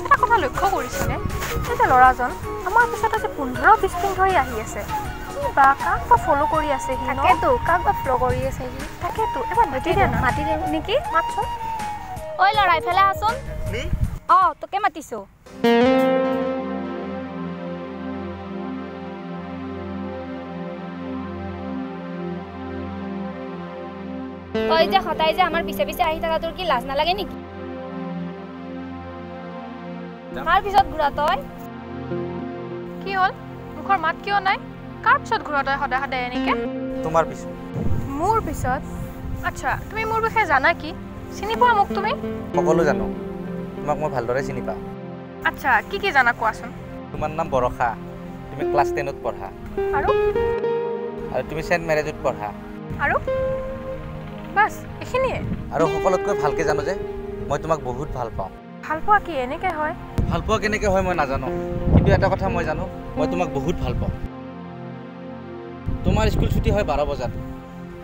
এটা কথা লক্ষ্য কৰিছেনে যে ল'ৰাজন আমাৰ পিছত আজি 15-20 দিন ধৰি আহি আছে বা কাক বা ফ'ল' কৰি আছে সি তাকেতো কাক বা ফ'ল' কৰি আছে সি তাকেতো এবাৰ মাতি দে নেকি মাতচোন ঐ ল'ৰা ইফালে আহচোন তোকে মাতিছো তই যে সদায় যে আমাৰ পিছে পিছে আহি থকা তোৰ কি লাজ নালাগে নেকি মাৰ পিছত ঘূৰা তই কি হ'ল মুখৰ মাত কিয় নাই কাৰ পিছত ঘূৰা তই সদায় সদায় এনেকে তোমাৰ পিছত মোৰ পিছত আচ্ছা তুমি মোৰ বিষয়ে জানা কি চিনি পোৱা মোক তুমি সকলো জানো তোমাক মই ভালদৰে চিনি পাওঁ আচ্ছা কি জানা কোৱাচোন তোমাৰ নাম বৰষা তুমি ক্লাছ 10ত পঢ়া আৰু তুমি সেন্ট মেৰেজত পঢ়া আৰু বাস এখিনিয়ে আৰু সকলোতকৈ ভালকে জানো যে মই তোমাক বহুত ভাল পাওঁ ভাল পোৱা কি এনেকে হয় ভাল পোৱা কেনেকৈ হয় মই নাজানো কিন্তু এটা কথা মই জানো মই তোমাক বহুত ভাল পাওঁ তোমাৰ স্কুল ছুটি হয় 12 বজাত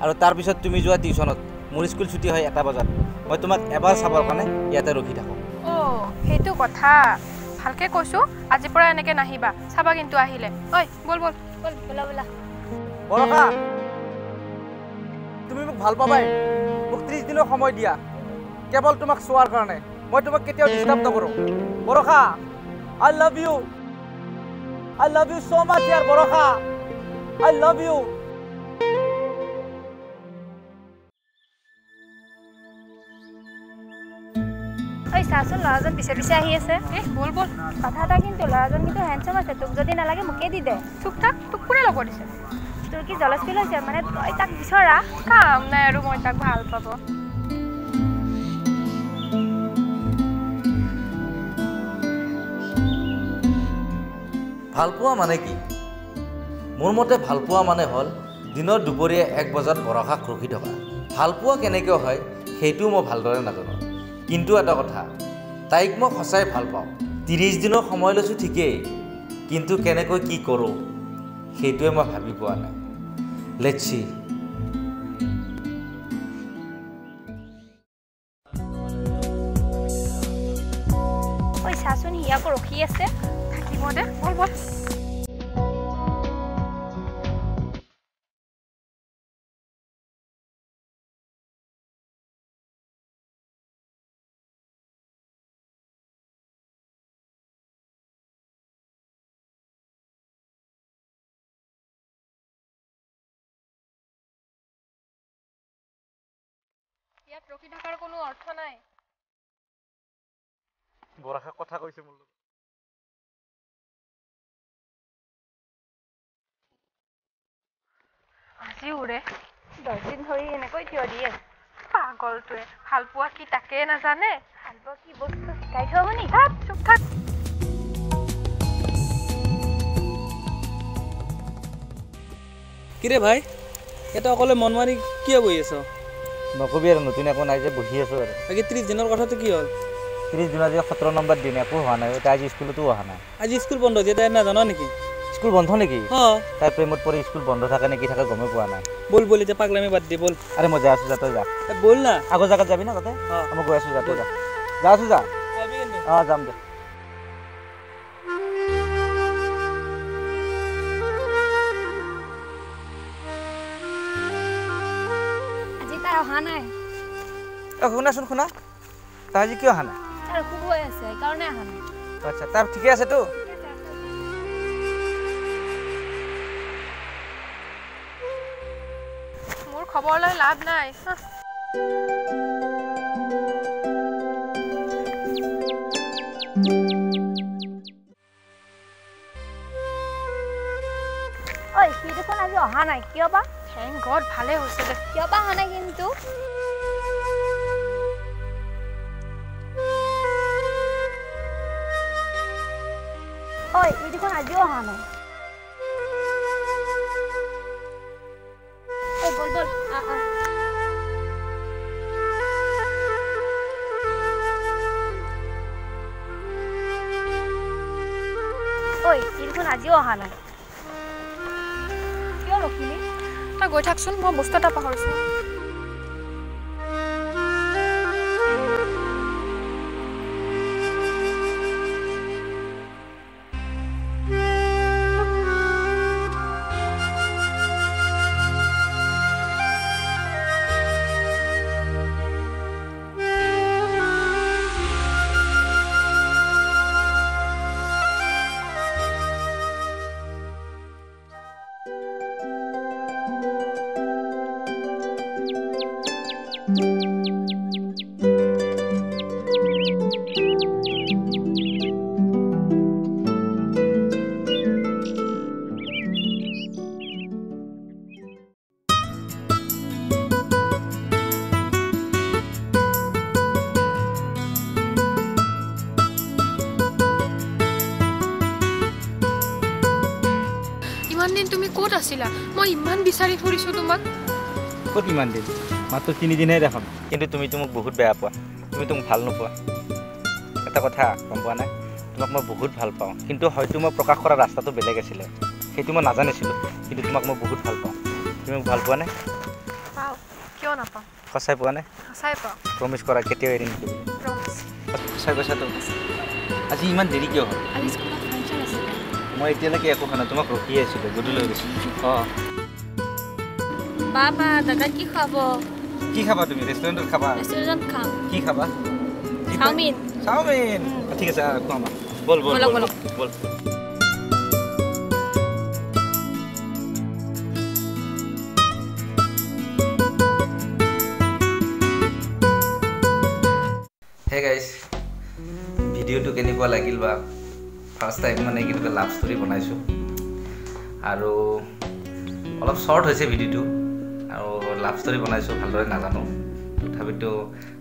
আৰু তাৰ পিছত তুমি যোৱা টিউচনত মোৰ স্কুল ছুটি হয় 1 বজাত মই তোমাক এবাৰ চাবৰ কাৰণে ইয়াতে ৰখি থাকোঁ সেইটো কথা ভালকে কৈছো আজি পৰা এনেকে নাহিবা চাবা কিন্তু আহিলে ঐ বল বলা বৰষা তুমি মোক ভাল পাবাই মোক 30 দিনৰ সময় দিয়া কেৱল তোমাক চোৱাৰ কাৰণে মই তোমাক কেতিয়াও ডিস্টাৰ্ব নকৰোঁ Barasha I love you so much ইয়াৰ বৰষা আই লাভ ইউ ঐ চাচোন ল'ৰাজন পিছে পিছে আহি আছে বল কথা এটা কিন্তু ল'ৰাজন কিন্তু হেণ্ডচাম আছে তোক যদি নালাগে মোকে দি দে চুপ থাক তোক কোনে ল'ব দিছে তোৰ কি জলজ ফিল হৈছে মানে তই তাক বিচৰা কাম নাই আৰু মই তাক ভাল পাব ভালপোৱা মানে কি মোৰ মতে ভালপোৱা মানে হ'ল দিনৰ দুপৰীয়া 1 বজাত বৰষাক ৰখি থকা ভালপোৱা কেনেকৈ হয় সেইটো মই ভালদৰে নাজানো কিন্তু এটা কথা তাইক মই সঁচাই ভাল পাওঁ 30 দিনৰ সময় লৈছোঁ ঠিকেই কিন্তু কেনেকৈ কি কৰোঁ সেইটোৱে মই ভাবি পোৱা নাই লেটছ সি ঐ চাচোন সি আকৌ ৰখি আছে থাকিব দে বল ইয়াত ৰখি থকাৰ কোনো অৰ্থ নাই বৰষাক কথা কৈছে মোৰ লগত আজি উৰে 10 দিন ধৰি এনেকৈ থিয় দি আছে পাগলটোৱে ভাল পোৱা কি তাকে নাজানে ভাল পোৱা কি বস্তু শিকাই থব নি চুপ থাক কিৰে ভাই এটা অকলে মন মাৰি কিয় বহি আছ নকবি আৰু নতুন একো নাই যে বহি আছোঁ আৰু বাকী 30 দিনৰ কথাটো কি হ'ল 30 দিন আজি 17 নম্বৰ দিন একো হোৱা নাই তাই আজি স্কুলতো অহা নাই আজি স্কুল বন্ধ যে তাই নাজানো নেকি স্কুল বন্ধ নেকি তাই প্ৰেমত পৰি স্কুল বন্ধ থাকে নেকি থাকে গমে পোৱা নাই বল এতিয়া পাগলামি বাদ দি বল আৰে মই যাই আছোঁ যা তই যা বল না আগৰ জাগাত যাবি না তাতে মই গৈ আছোঁ যা তই যা আছোঁ যা যাম দে আজি তাই অহা নাই শুনা তাই আজি কিয় অহা নাই তাৰ অসুখ হৈ আছে সেইকাৰণে অহা নাই আচ্ছা তাৰ ঠিকে আছেতো মোৰ খবৰ লৈ লাভ নাই ঐ সি দেখোন আজি অহা নাই কিয় বা থেংক গড ভালে হৈছে দে কিয় বা অহা নাই কিন্তু ঐ ই দেখোন আজিও অহা নাই বল ঐ ই দেখোন আজিও অহা নাই কিয় ৰখিলি তই গৈ থাকচোন মই বস্তু এটা পাহৰিছোঁ ইমান দিন তুমি ক'ত আছিলা মই ইমান বিচাৰি ফুৰিছোঁ তোমাক ক'ত ইমান দিন মাত্ৰ 3 দিনহে দেখোন কিন্তু তুমিতো মোক বহুত বেয়া পোৱা তুমিতো মোক ভাল নোপোৱা এটা কথা গম পোৱা নাই তোমাক মই বহুত ভাল পাওঁ কিন্তু হয়তো মই প্ৰকাশ কৰা ৰাস্তাটো বেলেগ আছিলে সেইটো মই নাজানিছিলোঁ কিন্তু তোমাক মই বহুত ভাল পাওঁ তুমি মোক ভাল পোৱা নাই পাওঁ কিয় নাপাওঁ সঁচাই পোৱা নাই সঁচাই পাওঁ প্ৰমিছ কৰা কেতিয়াও এৰি নিদিওঁ প্ৰমিছ সঁচাই কৈছাতো আজি ইমান দেৰি কিয় হ'ল আজি স্কুলত ফাংচন আছিলে মই এতিয়ালৈকে একো খোৱা নাই তোমাক ৰখি আছিলোঁ গধূলি হৈ গৈছোঁ অঁ বাবা দাদা কি খাব কি খাবা তুমি ৰেষ্টুৰেণ্টত খাবা ৰেষ্টুৰেণ্টত খাম কি খাবা চাওমিন চাওমিন ঠিক আছে খুৱাম বল বল বলক, বল বলক। বল হে গাইজ ভিডিঅ'টো কেনেকুৱা লাগিল বা ফাৰ্ষ্ট টাইম মানে কিন্তু লাভ ষ্টৰী বনাইছোঁ আৰু অলপ শ্বৰ্ট হৈছে ভিডিঅ'টো আৰু লাভ ষ্টৰী বনাইছোঁ ভালদৰে নাজানো তথাপিতো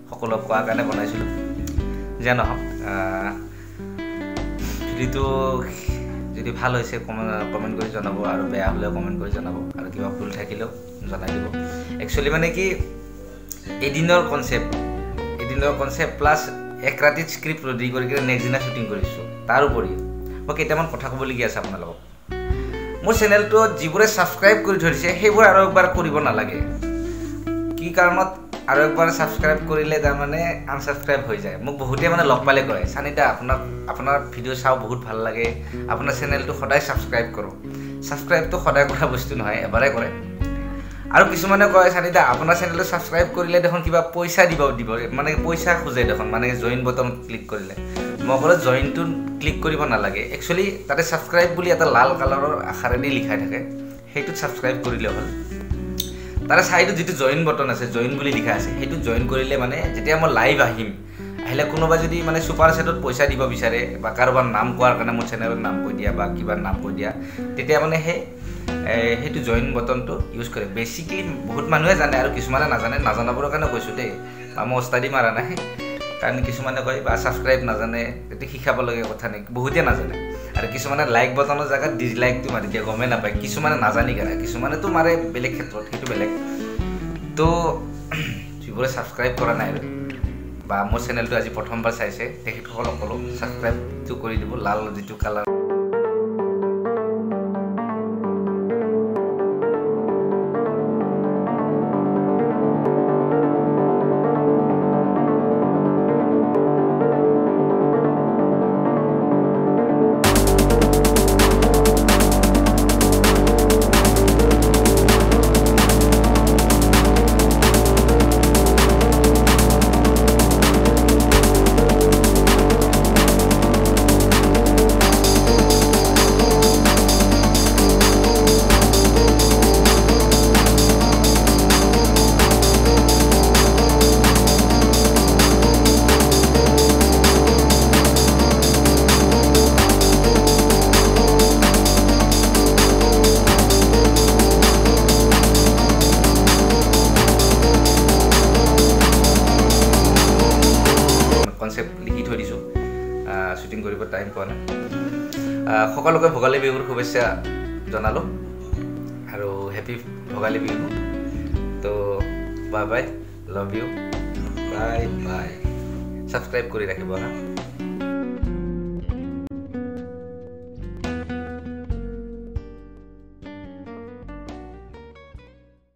সকলোক কোৱাৰ কাৰণে বনাইছিলোঁ যে নহওক ভিডিঅ'টো যদি ভাল হৈছে কমেণ্ট কৰি জনাব আৰু বেয়া হ'লেও কমেণ্ট কৰি জনাব আৰু কিবা ভুল থাকিলেও জনাই দিব একচুৱেলি মানে কি এদিনৰ কনচেপ্ট প্লাছ এক ৰাতিত স্ক্ৰিপ্ট ৰেডি কৰি কিনে নেক্সট দিনা শ্বুটিং কৰিছোঁ তাৰ উপৰি মই কেইটামান কথা ক'বলগীয়া আছে আপোনালোকক মোৰ চেনেলটোত যিবোৰে ছাবস্ক্ৰাইব কৰি ধৰিছে সেইবোৰ আৰু একবাৰ কৰিব নালাগে কি কাৰণত আৰু একবাৰ ছাবস্ক্ৰাইব কৰিলে তাৰমানে আনছাবস্ক্ৰাইব হৈ যায় মোক বহুতে মানে লগ পালে কয় চানিদা আপোনাৰ ভিডিঅ' চাওঁ বহুত ভাল লাগে আপোনাৰ চেনেলটো সদায় ছাবস্ক্ৰাইব কৰোঁ ছাবস্ক্ৰাইবটো সদায় কৰা বস্তু নহয় এবাৰে কৰে আৰু কিছুমানে কয় চানিদা আপোনাৰ চেনেলটো ছাবস্ক্ৰাইব কৰিলে দেখোন কিবা পইচা দিব মানে পইচা খোজে দেখোন মানে জইন বটনত ক্লিক কৰিলে মই ক'লে জইনটো ক্লিক কৰিব নালাগে একচুৱেলি তাতে ছাবস্ক্ৰাইব বুলি এটা লাল কালাৰৰ আখৰেদি লিখাই থাকে সেইটোত ছাবস্ক্ৰাইব কৰিলে হ'ল তাৰে চাইডত যিটো জইন বটন আছে জইন বুলি লিখা আছে সেইটো জইন কৰিলে মানে যেতিয়া মই লাইভ আহিলে কোনোবা যদি মানে ছুপাৰ চেটত পইচা দিব বিচাৰে বা কাৰোবাৰ নাম কোৱাৰ কাৰণে মোৰ চেনেলৰ নাম কৈ দিয়া বা কিবা নাম কৈ দিয়া তেতিয়া মানে সেইটো জইন বটনটো ইউজ কৰে বেচিকলি বহুত মানুহে জানে আৰু কিছুমানে নাজানাবৰ কাৰণে কৈছোঁ দেই বা মই ওস্তাদি মাৰা নাই কাৰণ কিছুমানে কয় বা ছাবস্ক্ৰাইব নাজানে তেতিয়া শিকাবলগীয়া কথা নাই বহুতে নাজানে আৰু কিছুমানে লাইক বটনৰ জেগাত ডিছলাইকটো মাৰি দিয়ে গমেই নাপায় কিছুমানে নাজানি কাৰণে কিছুমানেতো মাৰে বেলেগ ক্ষেত্ৰত সেইটো বেলেগ তো যিবোৰে ছাবস্ক্ৰাইব কৰা নাই বা মোৰ চেনেলটো আজি প্ৰথমবাৰ চাইছে তেখেতসকলক ক'লোঁ ছাবস্ক্ৰাইবটো কৰি দিব লাল যিটো কালাৰ শ্বুটিং কৰিব টাইম পোৱা নাই সকলোকে ভোগালী বিহুৰ শুভেচ্ছা জনালোঁ আৰু হেপী ভোগালী বিহু তো bye bye love you bye bye subscribe কৰি ৰাখিব হা